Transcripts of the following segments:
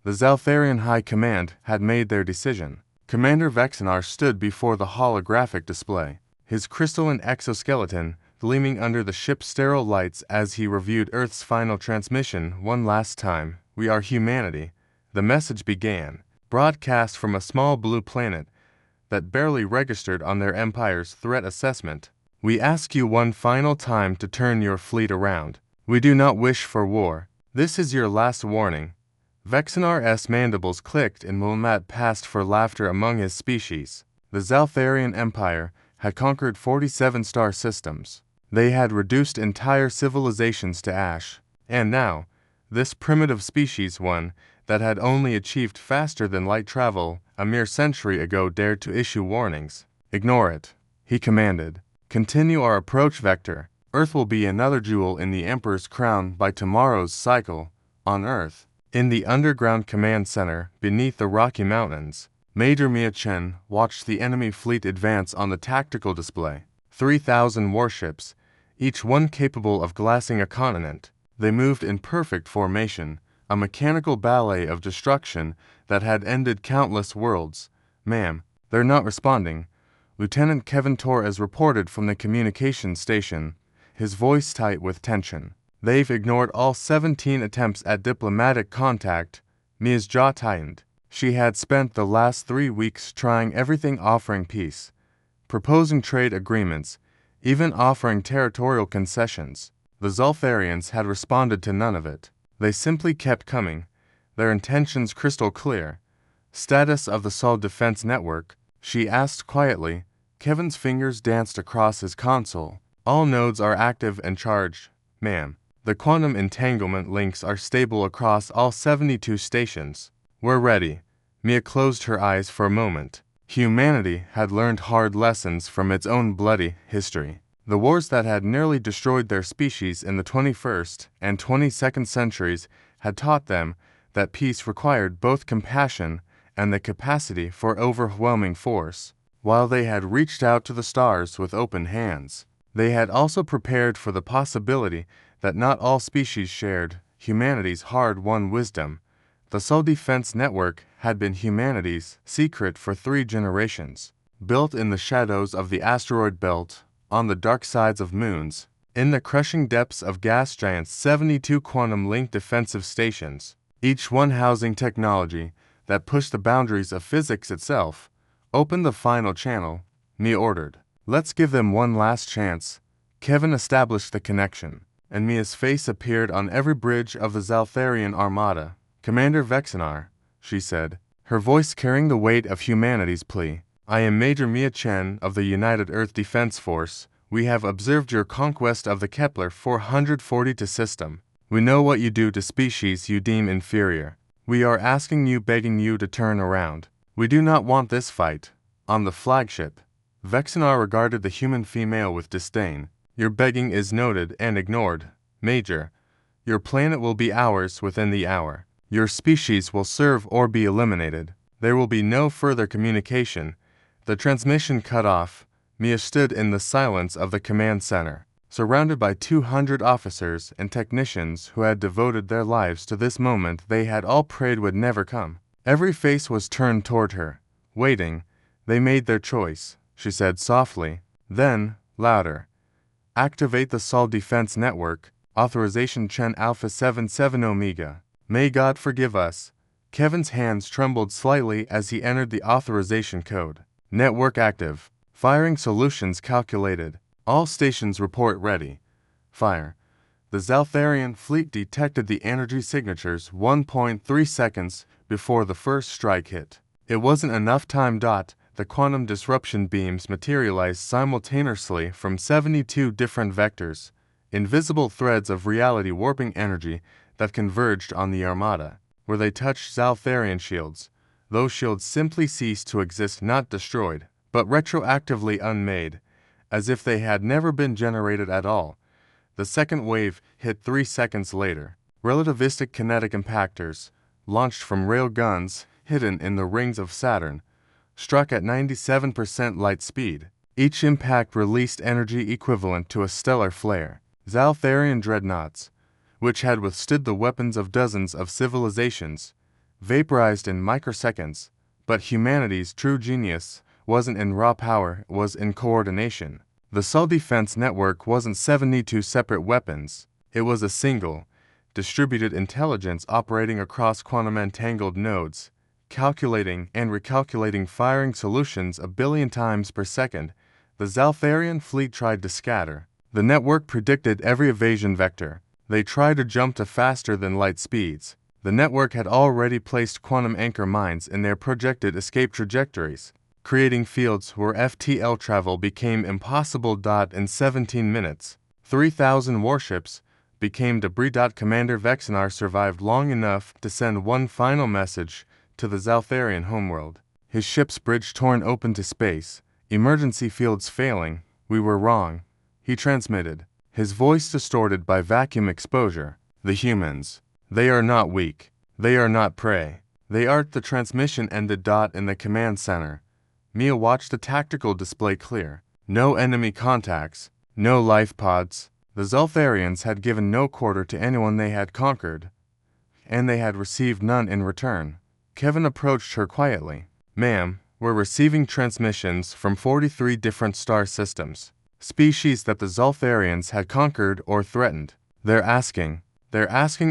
The Zaltharian High Command had made their decision. Commander Vexenar stood before the holographic display, his crystalline exoskeleton gleaming under the ship's sterile lights as he reviewed Earth's final transmission one last time. "We are humanity," the message began, broadcast from a small blue planet that barely registered on their Empire's threat assessment. "We ask you one final time to turn your fleet around. We do not wish for war. This is your last warning." Vexenar's mandibles clicked and Wilmat passed for laughter among his species. The Zaltharian Empire had conquered 47 star systems. They had reduced entire civilizations to ash. And now, this primitive species, one that had only achieved faster than light travel a mere century ago, dared to issue warnings. "Ignore it," he commanded. "Continue our approach vector. Earth will be another jewel in the Emperor's crown by tomorrow's cycle." On Earth, in the underground command center beneath the Rocky Mountains, Major Mia Chen watched the enemy fleet advance on the tactical display. 3,000 warships, each one capable of glassing a continent. They moved in perfect formation, a mechanical ballet of destruction that had ended countless worlds. "Ma'am, they're not responding," Lieutenant Kevin Torres reported from the communications station, his voice tight with tension. "They've ignored all 17 attempts at diplomatic contact." Mia's jaw tightened. She had spent the last 3 weeks trying everything, offering peace, proposing trade agreements, even offering territorial concessions. The Zaltharians had responded to none of it. They simply kept coming, their intentions crystal clear. "Status of the Sol Defense Network?" she asked quietly. Kevin's fingers danced across his console. "All nodes are active and charged, ma'am. The quantum entanglement links are stable across all 72 stations. We're ready." Mia closed her eyes for a moment. Humanity had learned hard lessons from its own bloody history. The wars that had nearly destroyed their species in the 21st and 22nd centuries had taught them that peace required both compassion and the capacity for overwhelming force. While they had reached out to the stars with open hands, they had also prepared for the possibility that not all species shared humanity's hard-won wisdom. The Sol Defense Network had been humanity's secret for 3 generations. Built in the shadows of the asteroid belt, on the dark sides of moons, in the crushing depths of gas giants, 72 quantum-linked defensive stations, each one housing technology that pushed the boundaries of physics itself. "Open the final channel," Mia ordered. "Let's give them one last chance." Kevin established the connection, and Mia's face appeared on every bridge of the Zaltharian Armada. "Commander Vexenar," she said, her voice carrying the weight of humanity's plea. "I am Major Mia Chen of the United Earth Defense Force. We have observed your conquest of the Kepler 442 system. We know what you do to species you deem inferior. We are asking you, begging you to turn around. We do not want this fight on the flagship." Vexenar regarded the human female with disdain. "Your begging is noted and ignored, Major. Your planet will be ours within the hour. Your species will serve or be eliminated. There will be no further communication." The transmission cut off. Mia stood in the silence of the command center, surrounded by 200 officers and technicians who had devoted their lives to this moment they had all prayed would never come. Every face was turned toward her, waiting. "They made their choice," she said softly. Then, louder, "Activate the Sol Defense Network. Authorization Chen Alpha 77 Omega." "May God forgive us." Kevin's hands trembled slightly as he entered the authorization code. "Network active. Firing solutions calculated. All stations report ready. Fire." The Zaltharian fleet detected the energy signatures 1.3 seconds before the first strike hit. It wasn't enough time. The quantum disruption beams materialized simultaneously from 72 different vectors, invisible threads of reality warping energy that converged on the Armada. Where they touched Zaltharian shields, those shields simply ceased to exist, not destroyed, but retroactively unmade, as if they had never been generated at all. The second wave hit 3 seconds later. Relativistic kinetic impactors, launched from rail guns hidden in the rings of Saturn, struck at 97% light speed. Each impact released energy equivalent to a stellar flare. Zaltharian dreadnoughts, which had withstood the weapons of dozens of civilizations, vaporized in microseconds. But humanity's true genius wasn't in raw power, it was in coordination. The Sol Defense Network wasn't 72 separate weapons. It was a single, distributed intelligence operating across quantum-entangled nodes, calculating and recalculating firing solutions a billion times per second. The Zaltharian fleet tried to scatter. The network predicted every evasion vector. They tried to jump to faster than light speeds. The network had already placed quantum anchor mines in their projected escape trajectories, creating fields where FTL travel became impossible. In 17 minutes, 3,000 warships became debris. Commander Vexinar survived long enough to send one final message to the Zaltharian homeworld. His ship's bridge torn open to space, emergency fields failing. We were wrong, he transmitted, his voice distorted by vacuum exposure. The humans, they are not weak. They are not prey. They are. The transmission ended. In the command center, Mia watched the tactical display clear. No enemy contacts, no life pods. The Zaltharians had given no quarter to anyone they had conquered, and they had received none in return. Kevin approached her quietly. Ma'am, we're receiving transmissions from 43 different star systems, species that the Zaltharians had conquered or threatened. They're asking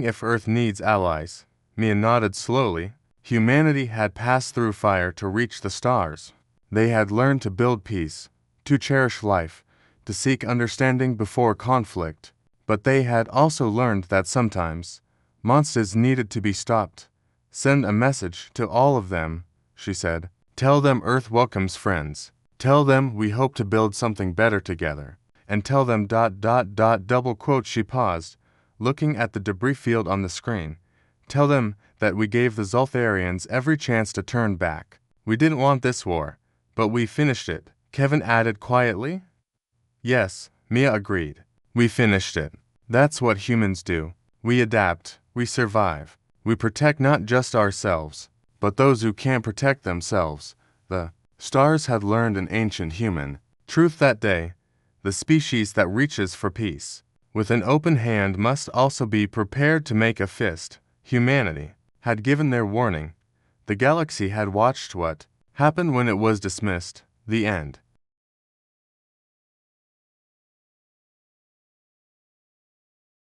if Earth needs allies. Mia nodded slowly. Humanity had passed through fire to reach the stars. They had learned to build peace, to cherish life, to seek understanding before conflict. But they had also learned that sometimes monsters needed to be stopped. Send a message to all of them, she said. Tell them Earth welcomes friends. Tell them we hope to build something better together. And tell them ... double quote. She paused, looking at the debris field on the screen. Tell them that we gave the Zaltharians every chance to turn back. We didn't want this war, but we finished it, Kevin added quietly. Yes, Mia agreed. We finished it. That's what humans do. We adapt, we survive. We protect not just ourselves, but those who can't protect themselves. The stars had learned an ancient human truth that day. The species that reaches for peace with an open hand must also be prepared to make a fist. Humanity had given their warning. The galaxy had watched what happened when it was dismissed. The end.